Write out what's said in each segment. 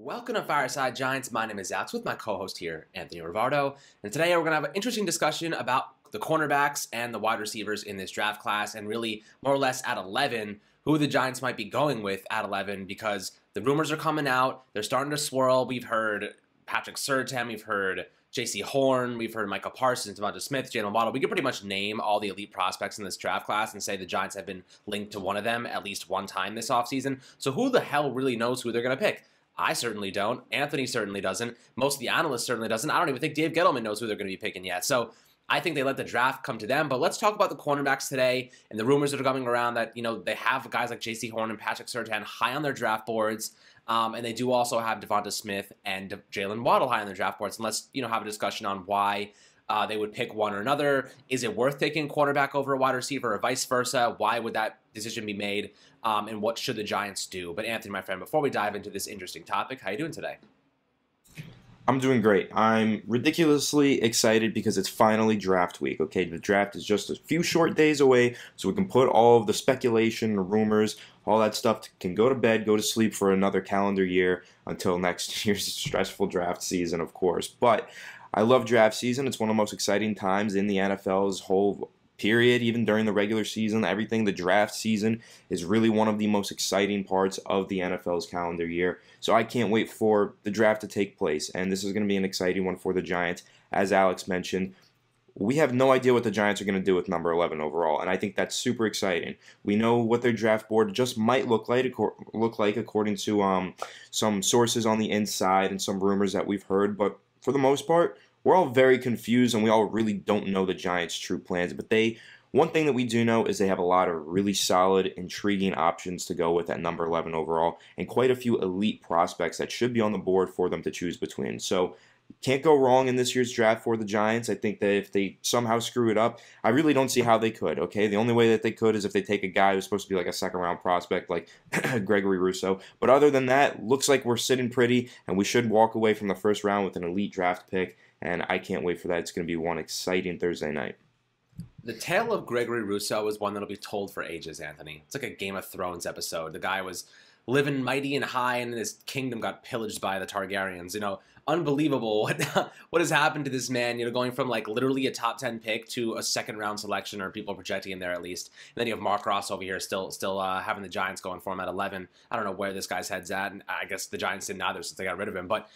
Welcome to Fireside Giants. My name is Alex with my co-host here, Anthony Rivardo. And today we're going to have an interesting discussion about the cornerbacks and the wide receivers in this draft class, and really more or less at 11, who the Giants might be going with at 11, because the rumors are coming out. They're starting to swirl. We've heard Patrick Surtain, we've heard J.C. Horn, we've heard Micah Parsons, Devonta Smith, Jalen Waddle. We can pretty much name all the elite prospects in this draft class and say the Giants have been linked to one of them at least one time this offseason. So who the hell really knows who they're going to pick? I certainly don't. Anthony certainly doesn't. Most of the analysts certainly doesn't. I don't even think Dave Gettleman knows who they're going to be picking yet. So I think they let the draft come to them. But let's talk about the cornerbacks today and the rumors that are coming around that, they have guys like J.C. Horn and Patrick Surtain high on their draft boards. And they do also have Devonta Smith and Jalen Waddle high on their draft boards. And let's, have a discussion on why they would pick one or another. Is it worth taking quarterback over a wide receiver or vice versa? Why would that decision be made? And what should the Giants do? But Anthony, my friend, before we dive into this interesting topic, how are you doing today? I'm doing great. I'm ridiculously excited because it's finally draft week, okay? The draft is just a few short days away, so we can put all of the speculation, the rumors, all that stuff can go to bed, go to sleep for another calendar year until next year's stressful draft season, of course. But I love draft season. It's one of the most exciting times in the NFL's whole period, even during the regular season, everything. The draft season is really one of the most exciting parts of the NFL's calendar year. So I can't wait for the draft to take place, and this is going to be an exciting one for the Giants. As Alex mentioned, we have no idea what the Giants are going to do with number 11 overall, and I think that's super exciting. We know what their draft board just might look like according to some sources on the inside and some rumors that we've heard, but for the most part, we're all very confused, and we all really don't know the Giants' true plans. But one thing that we do know is they have a lot of really solid, intriguing options to go with at number 11 overall, and quite a few elite prospects that should be on the board for them to choose between. So can't go wrong in this year's draft for the Giants. I think that if they somehow screw it up, I really don't see how they could, okay? The only way that they could is if they take a guy who's supposed to be like a second-round prospect like Gregory Rousseau. But other than that, looks like we're sitting pretty, and we should walk away from the first round with an elite draft pick, and I can't wait for that. It's going to be one exciting Thursday night. The tale of Gregory Rousseau is one that'll be told for ages, Anthony. It's like a Game of Thrones episode. The guy was living mighty and high, and his kingdom got pillaged by the Targaryens. Unbelievable what has happened to this man, going from like literally a top 10 pick to a second round selection, or people projecting him there at least. And then you have Mark Ross over here still having the Giants going for him at 11. I don't know where this guy's head's at, and I guess the Giants didn't either since they got rid of him. But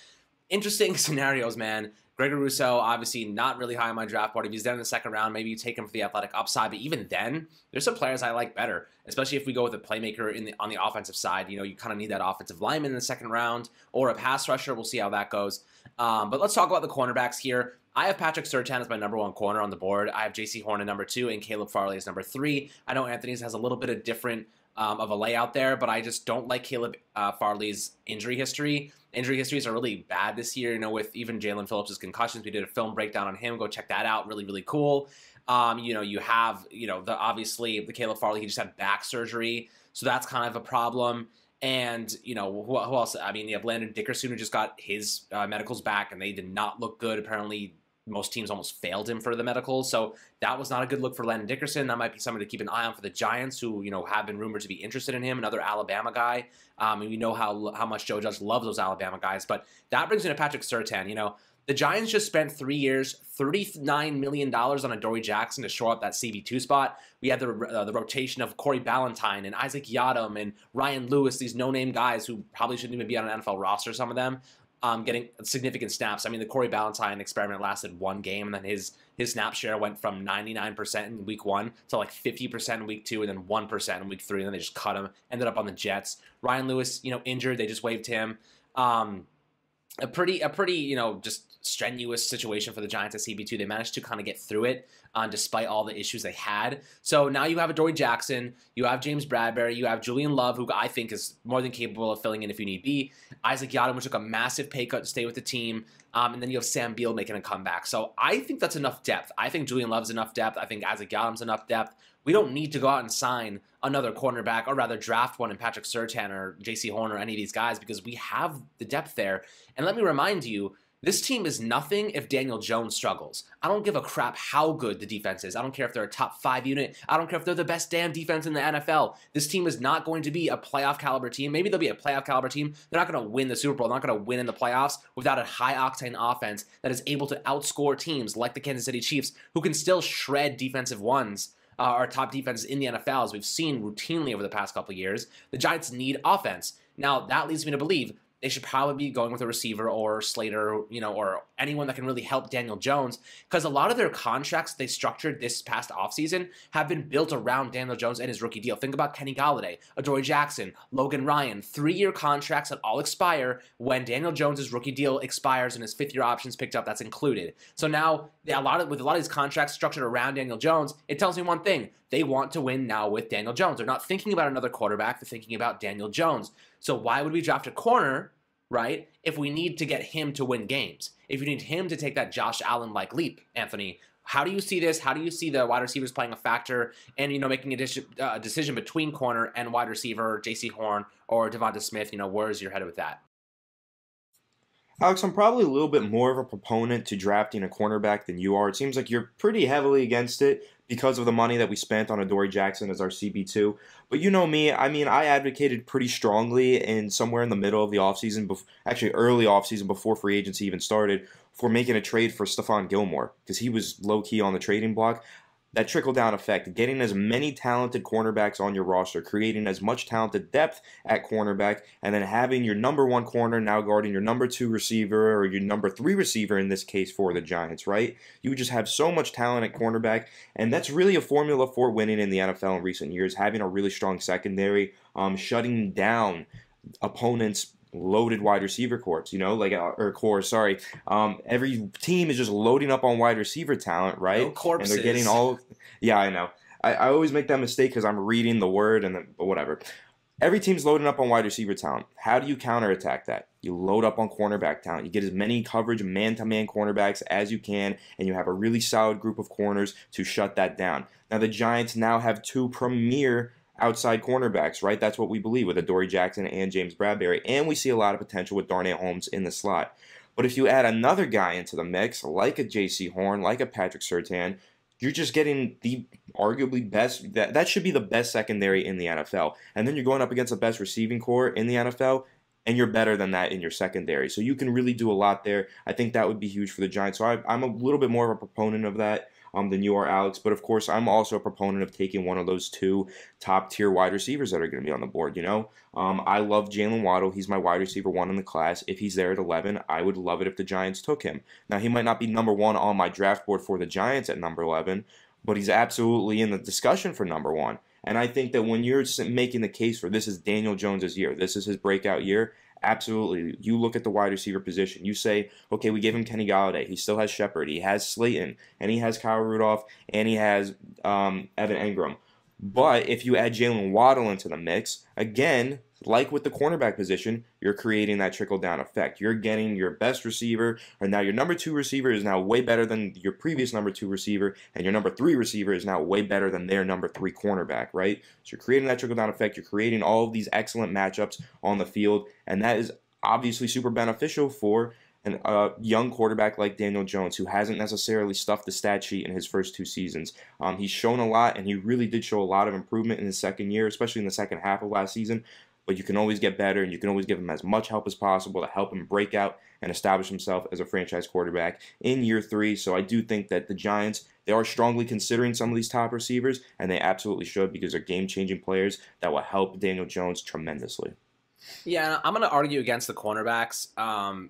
interesting scenarios, man. Gregory Rousseau, obviously not really high on my draft board. If he's there in the second round, maybe you take him for the athletic upside. But even then, there's some players I like better, especially if we go with a playmaker on the offensive side. You kind of need that offensive lineman in the second round, or a pass rusher. We'll see how that goes. But let's talk about the cornerbacks here. I have Patrick Surtain as my number 1 corner on the board. I have J.C. Horn at number 2 and Caleb Farley as number 3. I know Anthony's has a little bit of different of a layout there, but I just don't like Caleb Farley's injury history. Injury histories are really bad this year, with even Jalen Phillips' concussions. We did a film breakdown on him. Go check that out. Really, really cool. You have, obviously the Caleb Farley, he just had back surgery, so that's kind of a problem. And, who else? I mean, you have Landon Dickerson, who just got his medicals back, and they did not look good. Apparently, most teams almost failed him for the medicals, so that was not a good look for Landon Dickerson. That might be somebody to keep an eye on for the Giants, who have been rumored to be interested in him. Another Alabama guy, and we know how much Joe Judge loves those Alabama guys. But that brings me to Patrick Surtain. The Giants just spent 3 years, $39 million on Adoree Jackson to shore up that CB2 spot. We had the rotation of Corey Ballantyne and Isaac Yiadom and Ryan Lewis, these no-name guys who probably shouldn't even be on an NFL roster, some of them. Getting significant snaps. I mean, the Corey Ballantyne experiment lasted 1 game, and then his snap share went from 99% in week 1 to like 50% in week 2, and then 1% in week 3, and then they just cut him. Ended up on the Jets. Ryan Lewis, injured. They just waived him. A pretty, just strenuous situation for the Giants at CB2. They managed to kind of get through it despite all the issues they had. So now you have Adoree Jackson, you have James Bradbury, you have Julian Love, who I think is more than capable of filling in if you need be. Isaac Yiadom, who took a massive pay cut to stay with the team. And then you have Sam Beal making a comeback. So I think that's enough depth. I think Julian Love's enough depth. I think Isaac Yiadom's enough depth. We don't need to go out and sign another cornerback, or rather draft one in Patrick Surtain or J.C. Horn or any of these guys, because we have the depth there. And let me remind you, This team is nothing if Daniel Jones struggles. I don't give a crap how good the defense is. I don't care if they're a top 5 unit. I don't care if they're the best damn defense in the NFL. This team is not going to be a playoff caliber team. Maybe they'll be a playoff caliber team. They're not going to win the Super Bowl. They're not going to win in the playoffs without a high octane offense that is able to outscore teams like the Kansas City Chiefs, who can still shred defensive ones. Our top defenses in the NFL, as we've seen routinely over the past couple of years. The Giants need offense. Now, that leads me to believe they should probably be going with a receiver or Slater, or anyone that can really help Daniel Jones, because a lot of their contracts they structured this past offseason have been built around Daniel Jones and his rookie deal. Think about Kenny Golladay, Adoree Jackson, Logan Ryan, 3-year contracts that all expire when Daniel Jones' rookie deal expires and his 5th-year options picked up, that's included. So now, with a lot of these contracts structured around Daniel Jones, it tells me one thing. They want to win now with Daniel Jones. They're not thinking about another quarterback. They're thinking about Daniel Jones. So why would we draft a corner, right, if we need to get him to win games? If you need him to take that Josh Allen-like leap, Anthony, how do you see this? How do you see the wide receivers playing a factor and, making a decision between corner and wide receiver, J.C. Horn or Devonta Smith? Where's your head with that? Alex, I'm probably a little bit more of a proponent to drafting a cornerback than you are. It seems like you're pretty heavily against it because of the money that we spent on Adoree Jackson as our CB2. But you know me, I advocated pretty strongly in somewhere in the middle of the offseason, actually early offseason before free agency even started, for making a trade for Stephon Gilmore because he was low-key on the trading block. That trickle-down effect, getting as many talented cornerbacks on your roster, creating as much talented depth at cornerback, and then having your number 1 corner now guarding your number 2 receiver or your number 3 receiver in this case for the Giants, right? You just have so much talent at cornerback, and that's really a formula for winning in the NFL in recent years, having a really strong secondary, shutting down opponents' loaded wide receiver corps, every team is just loading up on wide receiver talent, right? No corpses. And they're getting all, yeah, I know. I always make that mistake because I'm reading the word but whatever. Every team's loading up on wide receiver talent. How do you counterattack that? You load up on cornerback talent. You get as many coverage man-to-man cornerbacks as you can, and you have a really solid group of corners to shut that down. Now, the Giants now have 2 premier outside cornerbacks, right? That's what we believe with Adoree Jackson and James Bradberry, and we see a lot of potential with Darnay Holmes in the slot. But if you add another guy into the mix, like a J.C. Horn, like a Patrick Surtain, you're just getting the arguably best, that should be the best secondary in the NFL. And then you're going up against the best receiving core in the NFL, and you're better than that in your secondary. So you can really do a lot there. I think that would be huge for the Giants. So I'm a little bit more of a proponent of that than you are, Alex. But of course, I'm also a proponent of taking one of those 2 top-tier wide receivers that are going to be on the board. I love Jalen Waddle. He's my wide receiver 1 in the class. If he's there at 11, I would love it if the Giants took him. Now, he might not be number 1 on my draft board for the Giants at number 11, but he's absolutely in the discussion for number 1. And I think that when you're making the case for this is Daniel Jones' year, this is his breakout year, absolutely. You look at the wide receiver position. You say, okay, we give him Kenny Golladay. He still has Shepard. He has Slayton. And he has Kyle Rudolph. And he has Evan Engram. But if you add Jalen Waddle into the mix, again, like with the cornerback position, you're creating that trickle-down effect. You're getting your best receiver, and now your number 2 receiver is now way better than your previous number 2 receiver, and your number 3 receiver is now way better than their number 3 cornerback, right? So you're creating that trickle-down effect. You're creating all of these excellent matchups on the field, and that is obviously super beneficial for a young quarterback like Daniel Jones, who hasn't necessarily stuffed the stat sheet in his first 2 seasons. He's shown a lot, and he really did show a lot of improvement in his second year, especially in the second half of last season. But you can always get better, and you can always give him as much help as possible to help him break out and establish himself as a franchise quarterback in year 3. So I do think that the Giants, they are strongly considering some of these top receivers, and they absolutely should, because they're game-changing players that will help Daniel Jones tremendously. Yeah, I'm going to argue against the cornerbacks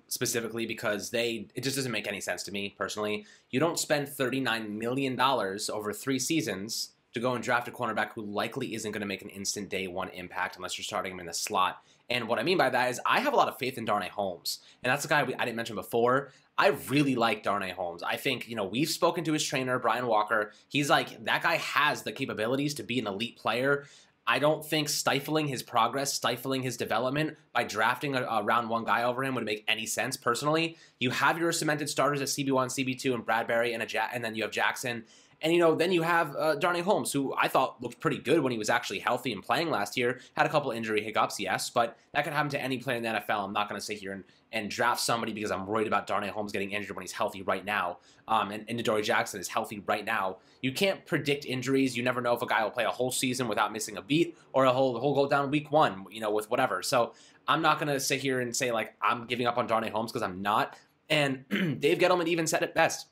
specifically because it just doesn't make any sense to me personally. You don't spend $39 million over 3 seasons to go and draft a cornerback who likely isn't going to make an instant day 1 impact unless you're starting him in the slot. And what I mean by that is I have a lot of faith in Darnay Holmes. And that's a guy I didn't mention before. I really like Darnay Holmes. I think, we've spoken to his trainer, Brian Walker. He's like, that guy has the capabilities to be an elite player. I don't think stifling his progress, stifling his development by drafting a round 1 guy over him would make any sense personally. You have your cemented starters at CB1, CB2, and Bradberry, and then you have Jackson. And, then you have Darnay Holmes, who I thought looked pretty good when he was actually healthy and playing last year. Had a couple injury hiccups, yes, but that could happen to any player in the NFL. I'm not going to sit here and draft somebody because I'm worried about Darnay Holmes getting injured when he's healthy right now. And Adoree Jackson is healthy right now. You can't predict injuries. You never know if a guy will play a whole season without missing a beat, or he'll go down week 1, with whatever. So I'm not going to sit here and say, like, I'm giving up on Darnay Holmes, because I'm not. And Dave Gettleman even said it best.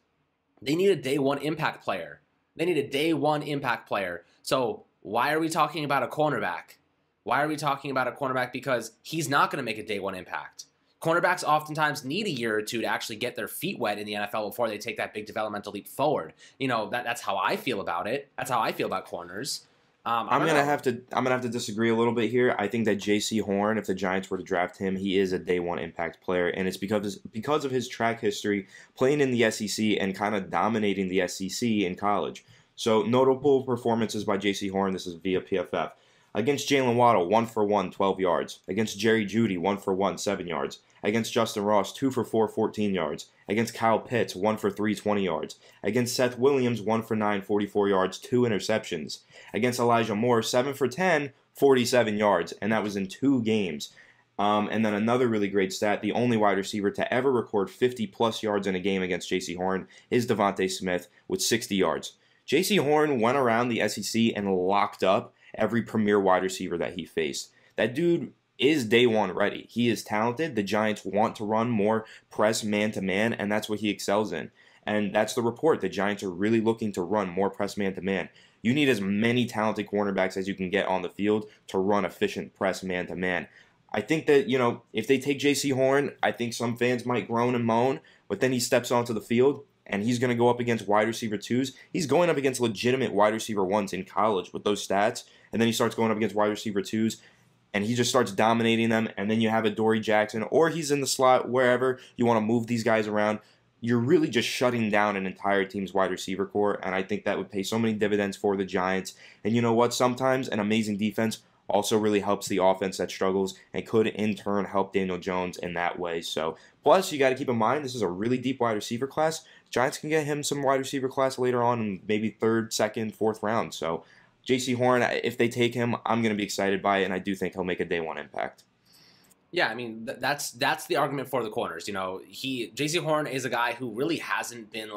They need a day one impact player. They need a day one impact player. So why are we talking about a cornerback? Why are we talking about a cornerback? Because he's not going to make a day one impact. Cornerbacks oftentimes need a year or two to actually get their feet wet in the NFL before they take that big developmental leap forward. That's how I feel about it. That's how I feel about corners. I'm gonna have to disagree a little bit here. I think that J.C. Horn, if the Giants were to draft him, he is a day one impact player, and it's because of his track history playing in the SEC and kind of dominating the SEC in college. So notable performances by J.C. Horn. This is via PFF. Against Jalen Waddle, 1 for 1, 12 yards. Against Jerry Jeudy, 1 for 1, 7 yards. Against Justin Ross, 2 for 4, 14 yards. Against Kyle Pitts, 1 for 3, 20 yards. Against Seth Williams, 1 for 9, 44 yards, 2 interceptions. Against Elijah Moore, 7 for 10, 47 yards, and that was in 2 games. And then another really great stat, the only wide receiver to ever record 50-plus yards in a game against J.C. Horn is Devontae Smith with 60 yards. J.C. Horn went around the SEC and locked up every premier wide receiver that he faced. That dude is day one ready. He is talented. The Giants want to run more press man-to-man, and that's what he excels in. And that's the report. The Giants are really looking to run more press man-to-man. You need as many talented cornerbacks as you can get on the field to run efficient press man-to-man. I think that, if they take J.C. Horn, I think some fans might groan and moan, but then he steps onto the field, and he's going to go up against wide receiver 2s. He's going up against legitimate wide receiver 1s in college with those stats, and then he starts going up against wide receiver 2s, and he just starts dominating them, and then you have Adoree Jackson, or he's in the slot, wherever you want to move these guys around. You're really just shutting down an entire team's wide receiver core, and I think that would pay so many dividends for the Giants. And you know what? Sometimes an amazing defense also really helps the offense that struggles and could in turn help Daniel Jones in that way. So, plus you got to keep in mind this is a really deep wide receiver class. Giants can get him some wide receiver class later on in maybe 3rd, 2nd, 4th round. So, J.C. Horn, if they take him, I'm going to be excited by it, and I do think he'll make a day one impact. Yeah, I mean, that's the argument for the corners. J.C. Horn is a guy who really hasn't been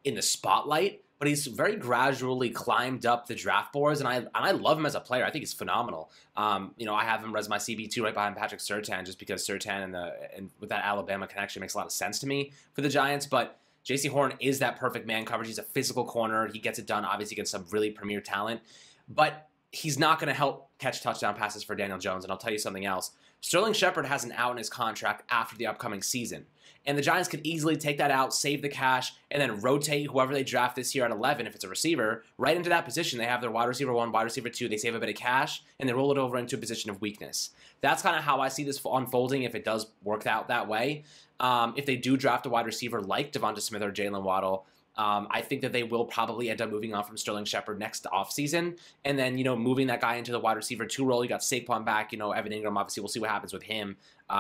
in the spotlight, but he's very gradually climbed up the draft boards, and I love him as a player. I think he's phenomenal. I have him as my CB2 right behind Patrick Surtain, just because Surtain and with that Alabama connection makes a lot of sense to me for the Giants. But J.C. Horn is that perfect man coverage. He's a physical corner. He gets it done, obviously, against some really premier talent, but he's not going to help catch touchdown passes for Daniel Jones. And I'll tell you something else. Sterling Shepard has an out in his contract after the upcoming season. And the Giants could easily take that out, save the cash, and then rotate whoever they draft this year at 11, if it's a receiver, right into that position. They have their wide receiver 1, wide receiver 2. They save a bit of cash, and they roll it over into a position of weakness. That's kind of how I see this unfolding if it does work out that way. If they do draft a wide receiver like Devonta Smith or Jalen Waddle, I think that they will probably end up moving on from Sterling Shepard next offseason, and then, moving that guy into the wide receiver 2 role. You got Saquon back, Evan Ingram, obviously we'll see what happens with him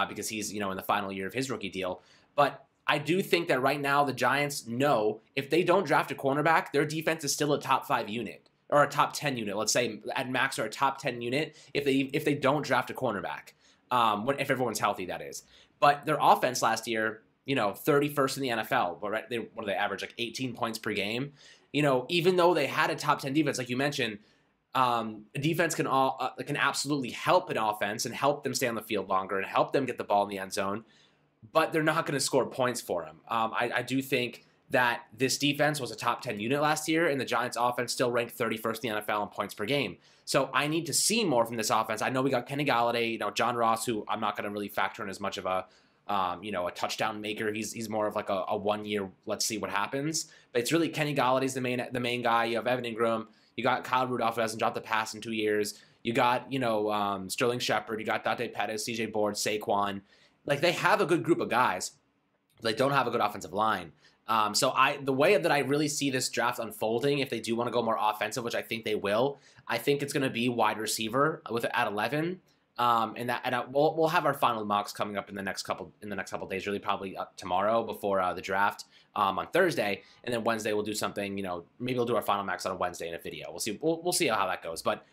because he's, in the final year of his rookie deal. But I do think that right now the Giants know if they don't draft a cornerback, their defense is still a top 5 unit or a top 10 unit, let's say at max, or a top 10 unit if they don't draft a cornerback, if everyone's healthy, that is. But their offense last year, 31st in the NFL, but right, what do they average, like 18 points per game? Even though they had a top 10 defense, like you mentioned, a defense can absolutely help an offense and help them stay on the field longer and help them get the ball in the end zone, but they're not going to score points for them. I do think that this defense was a top 10 unit last year, and the Giants offense still ranked 31st in the NFL in points per game. So I need to see more from this offense. I know we got Kenny Galladay, John Ross, who I'm not going to really factor in as much of a touchdown maker. He's more of like a 1 year, let's see what happens. But it's really Kenny Galladay's the main guy. You have Evan Ingram. You got Kyle Rudolph, who hasn't dropped the pass in 2 years. You got, Sterling Shepard. You got Dante Pettis, CJ Board, Saquon. Like, they have a good group of guys. But they don't have a good offensive line. So the way that I really see this draft unfolding, if they do want to go more offensive, which I think they will, I think it's going to be wide receiver at 11. We'll have our final mocks coming up in the next couple days, really probably up tomorrow before the draft on Thursday, and then Wednesday we'll do something. Maybe we'll do our final mocks on a Wednesday in a video. We'll see. We'll see how that goes. But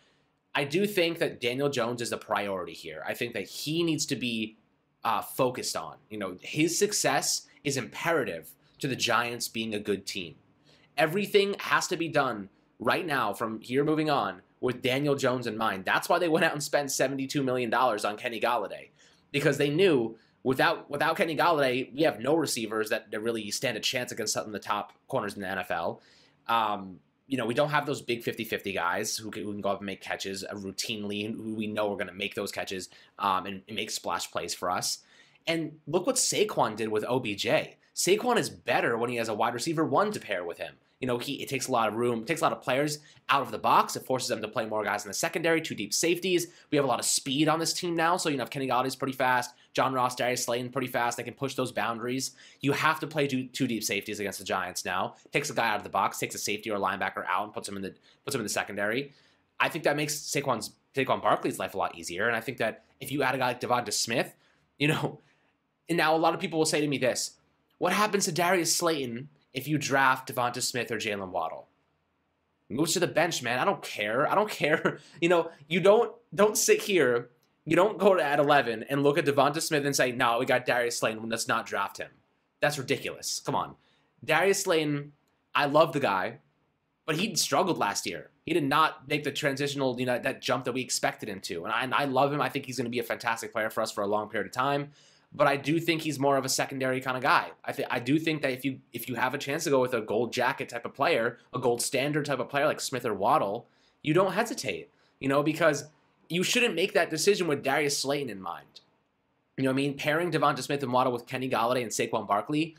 I do think that Daniel Jones is the priority here. I think that he needs to be focused on. His success is imperative to the Giants being a good team. Everything has to be done right now from here moving on with Daniel Jones in mind. That's why they went out and spent $72 million on Kenny Golladay, because they knew without Kenny Golladay, we have no receivers that really stand a chance against some of the top corners in the NFL. We don't have those big 50-50 guys who can go up and make catches routinely, who we know are going to make those catches and make splash plays for us. And look what Saquon did with OBJ. Saquon is better when he has a wide receiver one to pair with him. It takes a lot of room, takes a lot of players out of the box. It forces them to play more guys in the secondary, two deep safeties. We have a lot of speed on this team now. So, Kenny Galladay's pretty fast. John Ross, Darius Slayton, pretty fast. They can push those boundaries. You have to play two deep safeties against the Giants now. Takes a guy out of the box, takes a safety or a linebacker out and puts him in the secondary. I think that makes Saquon Barkley's life a lot easier. And I think that if you add a guy like Devonta Smith, and now a lot of people will say to me this: what happens to Darius Slayton if you draft Devonta Smith or Jalen Waddle? Moves to the bench, man. I don't care. You don't sit here. You don't go at 11 and look at Devonta Smith and say, no, we got Darius Slayton. Let's not draft him. That's ridiculous. Come on. Darius Slayton, I love the guy, but he struggled last year. He did not make the transitional, that jump that we expected him to. And I love him. I think he's going to be a fantastic player for us for a long period of time. But I do think he's more of a secondary kind of guy. I do think that if you have a chance to go with a gold jacket type of player, a gold standard type of player like Smith or Waddle, you don't hesitate, because you shouldn't make that decision with Darius Slayton in mind. Pairing Devonta Smith and Waddle with Kenny Golladay and Saquon Barkley,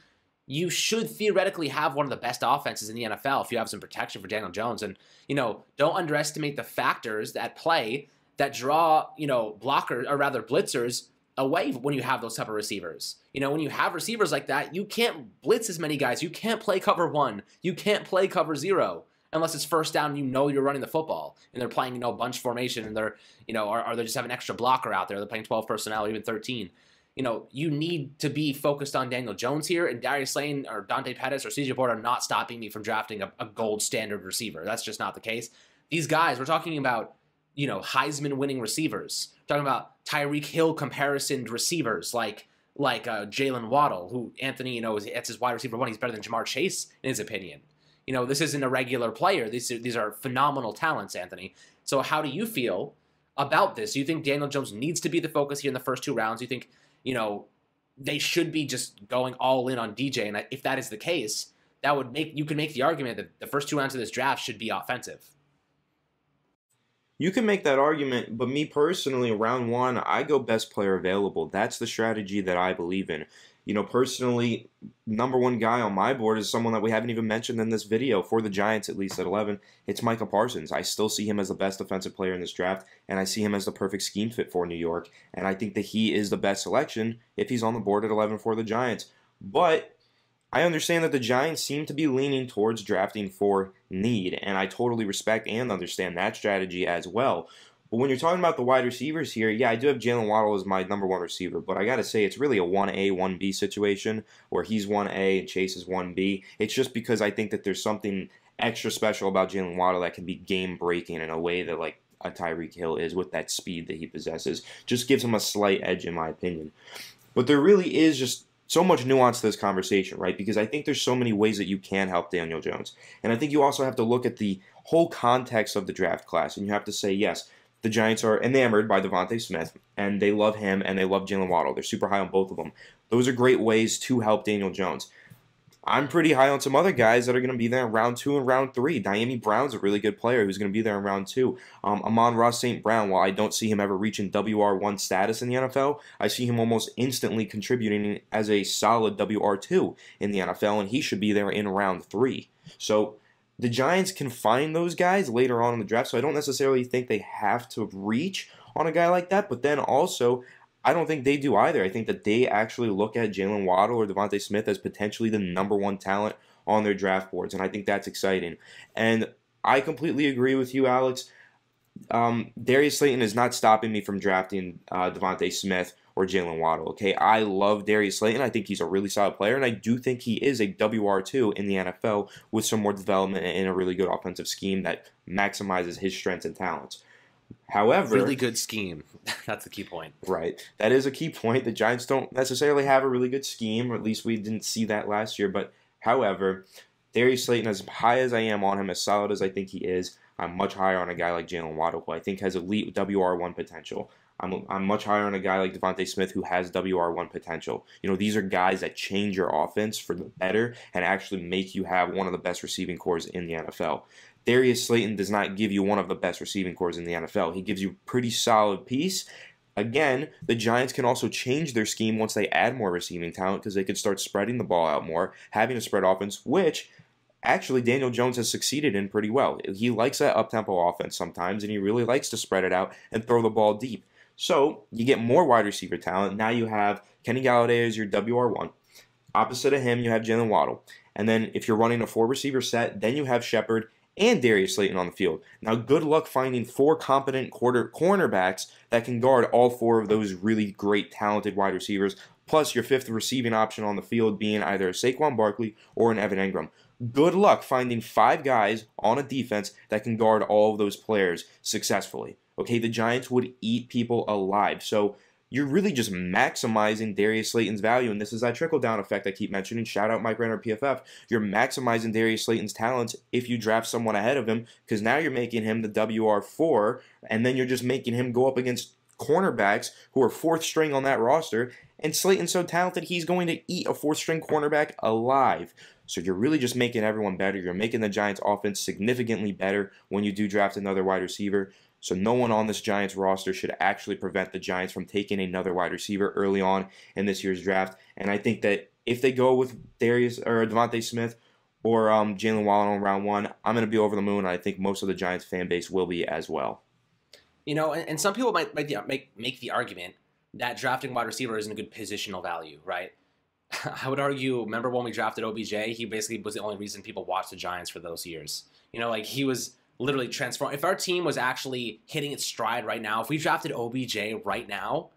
you should theoretically have one of the best offenses in the NFL if you have some protection for Daniel Jones. And, don't underestimate the factors at play that draw, blockers, or rather blitzers, away when you have those type of receivers. When you have receivers like that, you can't blitz as many guys. You can't play cover 1. You can't play cover 0 unless it's first down. You're running the football and they're playing bunch formation and they're or they just have an extra blocker out there. They're playing 12 personnel or even 13. You need to be focused on Daniel Jones here, and Darius Slayton or Dante Pettis or CJ Board are not stopping me from drafting a gold standard receiver. That's just not the case. These guys, we're talking about Heisman winning receivers. We're talking about Tyreek Hill comparisoned receivers like Jalen Waddle, who Anthony, that's his wide receiver one. He's better than Jamar Chase in his opinion. This isn't a regular player. These are phenomenal talents, Anthony. So how do you feel about this? Do you think Daniel Jones needs to be the focus here in the first 2 rounds? Do you think, they should be just going all in on DJ? And if that is the case, you can make the argument that the first 2 rounds of this draft should be offensive. You can make that argument, but me personally, round 1, I go best player available. That's the strategy that I believe in. Personally, number 1 guy on my board is someone that we haven't even mentioned in this video, for the Giants at least at 11. It's Micah Parsons. I still see him as the best defensive player in this draft, and I see him as the perfect scheme fit for New York. And I think that he is the best selection if he's on the board at 11 for the Giants. But I understand that the Giants seem to be leaning towards drafting for need, and I totally respect and understand that strategy as well. But when you're talking about the wide receivers here, yeah, I do have Jalen Waddle as my number 1 receiver, but I got to say it's really a 1A, 1B situation where he's 1A and Chase is 1B. It's just because I think that there's something extra special about Jalen Waddle that can be game-breaking in a way that like a Tyreek Hill is with that speed that he possesses. Just gives him a slight edge in my opinion. But there really is just so much nuance to this conversation, right? Because I think there's so many ways that you can help Daniel Jones. And I think you also have to look at the whole context of the draft class, and you have to say, yes, the Giants are enamored by Devonta Smith, and they love him, and they love Jalen Waddle. They're super high on both of them. Those are great ways to help Daniel Jones. I'm pretty high on some other guys that are going to be there in round 2 and round 3. Diami Brown's a really good player who's going to be there in round 2. Amon-Ra St. Brown, while I don't see him ever reaching WR1 status in the NFL, I see him almost instantly contributing as a solid WR2 in the NFL, and he should be there in round 3. So the Giants can find those guys later on in the draft, so I don't necessarily think they have to reach on a guy like that, but then also I don't think they do either. I think that they actually look at Jalen Waddle or Devonta Smith as potentially the number 1 talent on their draft boards, and I think that's exciting. And I completely agree with you, Alex. Darius Slayton is not stopping me from drafting Devontae Smith or Jalen Waddle. Okay, I love Darius Slayton. I think he's a really solid player, and I do think he is a WR2 in the NFL with some more development and a really good offensive scheme that maximizes his strengths and talents. However, really good scheme. That's the key point. Right. That is a key point. The Giants don't necessarily have a really good scheme, or at least we didn't see that last year. But however, Darius Slayton, as high as I am on him, as solid as I think he is, I'm much higher on a guy like Jalen Waddle, who I think has elite WR1 potential. I'm much higher on a guy like Devontae Smith, who has WR1 potential. You know, these are guys that change your offense for the better and actually make you have one of the best receiving cores in the NFL. Darius Slayton does not give you one of the best receiving cores in the NFL. He gives you a pretty solid piece. Again, the Giants can also change their scheme once they add more receiving talent because they could start spreading the ball out more, having a spread offense, which actually Daniel Jones has succeeded in pretty well. He likes that up-tempo offense sometimes, and he really likes to spread it out and throw the ball deep. So you get more wide receiver talent. Now you have Kenny Golladay as your WR1. Opposite of him, you have Jalen Waddle. And then if you're running a 4-receiver set, then you have Shepard and Darius Slayton on the field. Now, good luck finding 4 competent cornerbacks that can guard all 4 of those really great, talented wide receivers, plus your 5th receiving option on the field being either a Saquon Barkley or an Evan Engram. Good luck finding 5 guys on a defense that can guard all of those players successfully. Okay, the Giants would eat people alive. So you're really just maximizing Darius Slayton's value, and this is that trickle-down effect I keep mentioning. Shout out Mike Renner, PFF. You're maximizing Darius Slayton's talents if you draft someone ahead of him, because now you're making him the WR4, and then you're just making him go up against cornerbacks who are 4th string on that roster, and Slayton's so talented he's going to eat a 4th-string cornerback alive. So you're really just making everyone better. You're making the Giants' offense significantly better when you do draft another wide receiver. So no one on this Giants roster should actually prevent the Giants from taking another wide receiver early on in this year's draft. And I think that if they go with Darius or Devontae Smith or Jalen Waddle in round 1, I'm going to be over the moon. And I think most of the Giants fan base will be as well. You know, and some people might make the argument that drafting wide receiver isn't a good positional value, right? I would argue, remember when we drafted OBJ? He basically was the only reason people watched the Giants for those years. You know, like he was literally transformed. If our team was actually hitting its stride right now, if we drafted OBJ right now,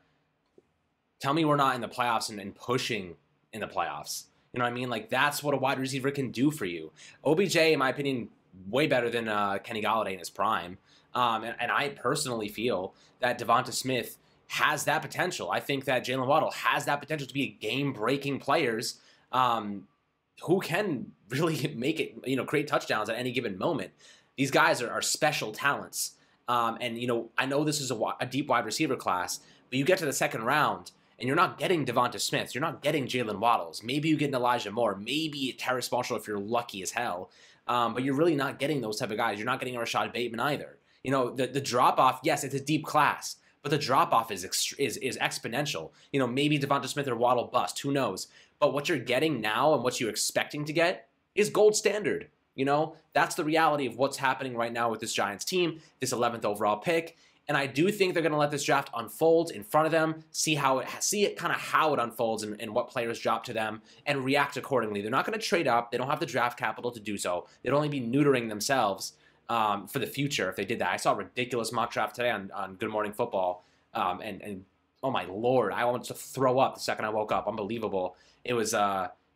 tell me we're not in the playoffs and pushing in the playoffs. You know what I mean? Like, that's what a wide receiver can do for you. OBJ, in my opinion, way better than Kenny Golladay in his prime. And I personally feel that Devonta Smith has that potential. I think that Jalen Waddle has that potential to be game-breaking players who can really make it, you know, create touchdowns at any given moment. These guys are special talents. And, you know, I know this is a deep wide receiver class, but you get to the second round, and you're not getting Devonta Smith. You're not getting Jalen Waddles. Maybe you get an Elijah Moore. Maybe Terrace Marshall if you're lucky as hell. But you're really not getting those type of guys. You're not getting a Rashad Bateman either. You know, the drop-off, yes, it's a deep class, but the drop-off is exponential. You know, maybe Devonta Smith or Waddle bust. Who knows? But what you're getting now and what you're expecting to get is gold standard. You know, that's the reality of what's happening right now with this Giants team, this 11th overall pick. And I do think they're going to let this draft unfold in front of them, see it kind of how it unfolds and what players drop to them, and react accordingly. They're not going to trade up. They don't have the draft capital to do so. They'd only be neutering themselves for the future if they did that. I saw a ridiculous mock draft today on Good Morning Football, and oh my Lord, I wanted to throw up the second I woke up. Unbelievable. It was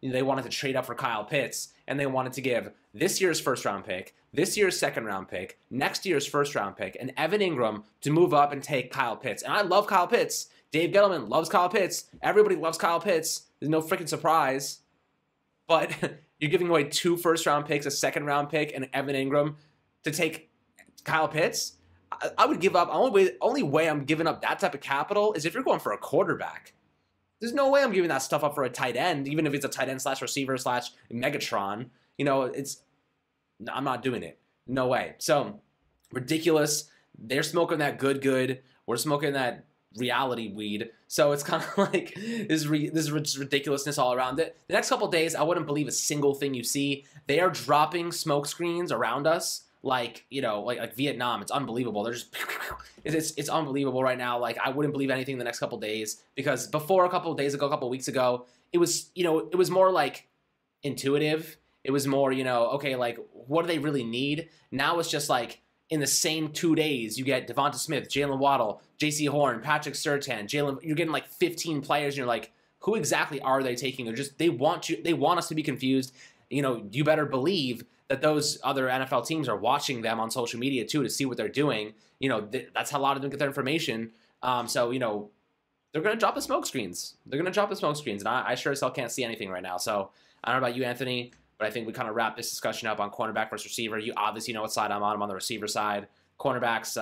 they wanted to trade up for Kyle Pitts, and they wanted to give this year's first-round pick, this year's second-round pick, next year's first-round pick, and Evan Engram to move up and take Kyle Pitts. And I love Kyle Pitts. Dave Gettleman loves Kyle Pitts. Everybody loves Kyle Pitts. There's no freaking surprise. But you're giving away 2 first-round picks, a second-round pick, and Evan Engram to take Kyle Pitts? I would give up. Only way I'm giving up that type of capital is if you're going for a quarterback. There's no way I'm giving that stuff up for a tight end, even if it's a tight end / receiver / Megatron. You know, I'm not doing it. No way. So, ridiculous. They're smoking that good. We're smoking that reality weed. So it's kind of like this ridiculousness all around it. The next couple of days, I wouldn't believe a single thing you see. They are dropping smoke screens around us. Like, you know, like Vietnam. It's unbelievable. They're just, it's unbelievable right now. Like, I wouldn't believe anything the next couple of days, because before a couple of days ago, a couple of weeks ago, it was, you know, it was more like intuitive. It was more, you know, okay, like, what do they really need? Now it's just like, in the same 2 days, you get Devonta Smith, Jalen Waddle, J.C. Horn, Patrick Surtain, Jalen. You're getting like 15 players, and you're like, who exactly are they taking? They want us to be confused. You better believe that those other NFL teams are watching them on social media too to see what they're doing. That's how a lot of them get their information. So they're going to drop the smoke screens. And I sure as hell can't see anything right now. So I don't know about you, Anthony, but I think we kind of wrap this discussion up on cornerback versus receiver. You obviously know what side I'm on. I'm on the receiver side. Cornerbacks,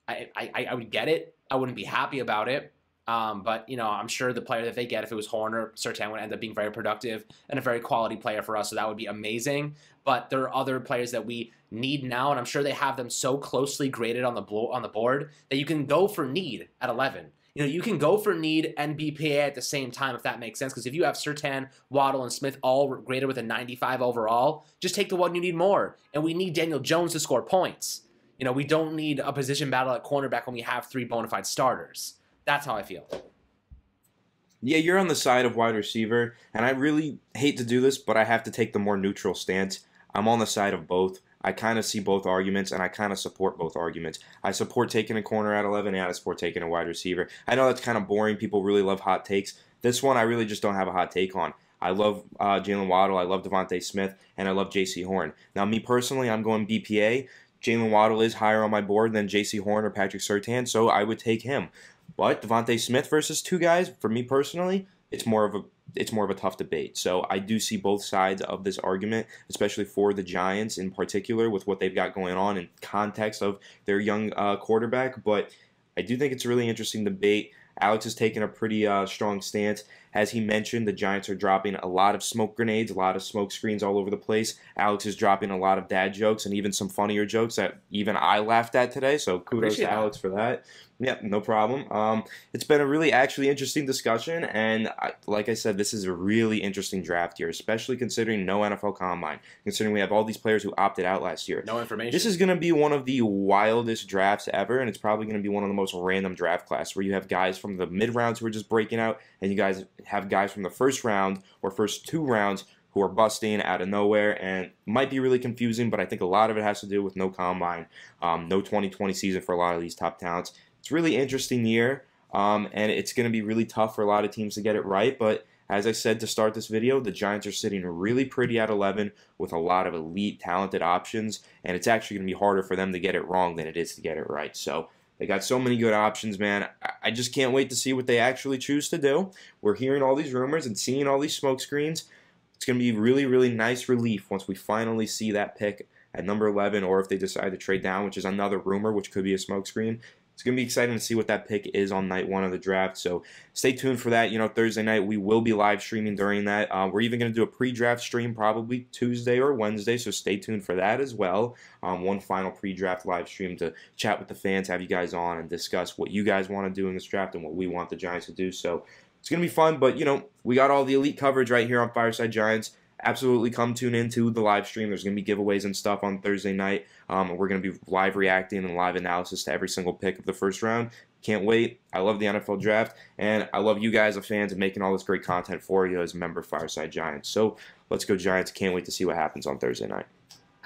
I would get it. I wouldn't be happy about it. But I'm sure the player that they get, if it was Horn or Surtain, would end up being very productive and a very quality player for us. So that would be amazing. But there are other players that we need now, and I'm sure they have them so closely graded on the board that you can go for need at 11. You can go for need and BPA at the same time, if that makes sense. Because if you have Surtain, Waddle, and Smith all graded with a 95 overall, just take the one you need more. And we need Daniel Jones to score points. We don't need a position battle at cornerback when we have 3 bona fide starters. That's how I feel. Yeah, you're on the side of wide receiver, and I really hate to do this, but I have to take the more neutral stance. I'm on the side of both. I kind of see both arguments, and I kind of support both arguments. I support taking a corner at 11, and I support taking a wide receiver. I know that's kind of boring. People really love hot takes. This one I really just don't have a hot take on. I love Jalen Waddle. I love Devonta Smith, and I love J.C. Horn. Now, me personally, I'm going BPA. Jalen Waddle is higher on my board than J.C. Horn or Patrick Surtain, so I would take him. But Devonta Smith versus 2 guys, for me personally, it's more of a tough debate. So I do see both sides of this argument, especially for the Giants in particular, with what they've got going on in context of their young quarterback. But I do think it's a really interesting debate. Alex has taken a pretty strong stance. As he mentioned, the Giants are dropping a lot of smoke grenades, a lot of smoke screens all over the place. Alex is dropping a lot of dad jokes and even some funnier jokes that even I laughed at today. So kudos to Alex for that. Yeah, no problem. It's been a really actually interesting discussion, and like I said, this is a really interesting draft year, especially considering no NFL Combine, considering we have all these players who opted out last year. No information. This is going to be one of the wildest drafts ever, and it's probably going to be one of the most random draft classes where you have guys from the mid-rounds who are just breaking out, and you guys have guys from the first round or first 2 rounds who are busting out of nowhere, and might be really confusing, but I think a lot of it has to do with no Combine, no 2020 season for a lot of these top talents. It's a really interesting year, and it's going to be really tough for a lot of teams to get it right. But as I said to start this video, the Giants are sitting really pretty at 11 with a lot of elite, talented options, and it's actually going to be harder for them to get it wrong than it is to get it right. So they got so many good options, man. I just can't wait to see what they actually choose to do. We're hearing all these rumors and seeing all these smoke screens. It's going to be really, really nice relief once we finally see that pick at number 11, or if they decide to trade down, which is another rumor, which could be a smoke screen. It's going to be exciting to see what that pick is on night 1 of the draft. So stay tuned for that. Thursday night we will be live streaming during that. We're even going to do a pre-draft stream probably Tuesday or Wednesday, so stay tuned for that as well. One final pre-draft live stream to chat with the fans, have you guys on, and discuss what you guys want to do in this draft and what we want the Giants to do. So it's going to be fun, but, we got all the elite coverage right here on Fireside Giants. Absolutely come tune into the live stream. There's going to be giveaways and stuff on Thursday night. We're going to be live reacting and live analysis to every single pick of the first round. Can't wait. I love the NFL draft, and I love you guys as fans and making all this great content for you as a member of Fireside Giants. So let's go Giants. Can't wait to see what happens on Thursday night.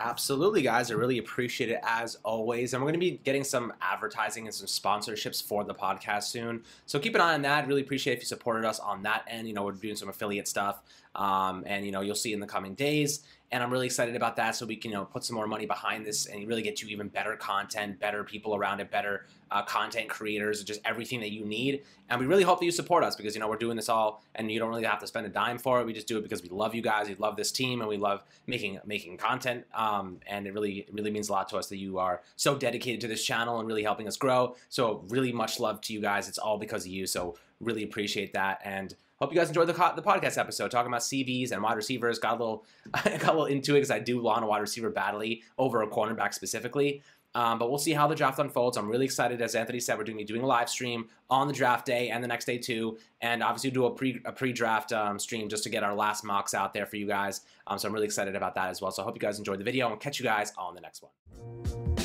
Absolutely, guys. I really appreciate it as always. And we're going to be getting some advertising and some sponsorships for the podcast soon. So keep an eye on that. Really appreciate if you supported us on that end. We're doing some affiliate stuff. And you'll see in the coming days. And I'm really excited about that, so we can put some more money behind this and really get you even better content, better people around it, better content creators, just everything that you need. And we really hope that you support us because we're doing this all, and you don't really have to spend a dime for it. We just do it because we love you guys, we love this team, and we love making content. And it really means a lot to us that you are so dedicated to this channel and really helping us grow. So really much love to you guys. It's all because of you. So really appreciate that, and hope you guys enjoyed the podcast episode talking about CVs and wide receivers. Got a little into it because I do want a wide receiver badly over a cornerback specifically. But we'll see how the draft unfolds. I'm really excited. As Anthony said, we're going to be doing a live stream on the draft day and the next day too, and obviously do a pre-draft stream just to get our last mocks out there for you guys. So I'm really excited about that as well. So I hope you guys enjoyed the video, and we'll catch you guys on the next one.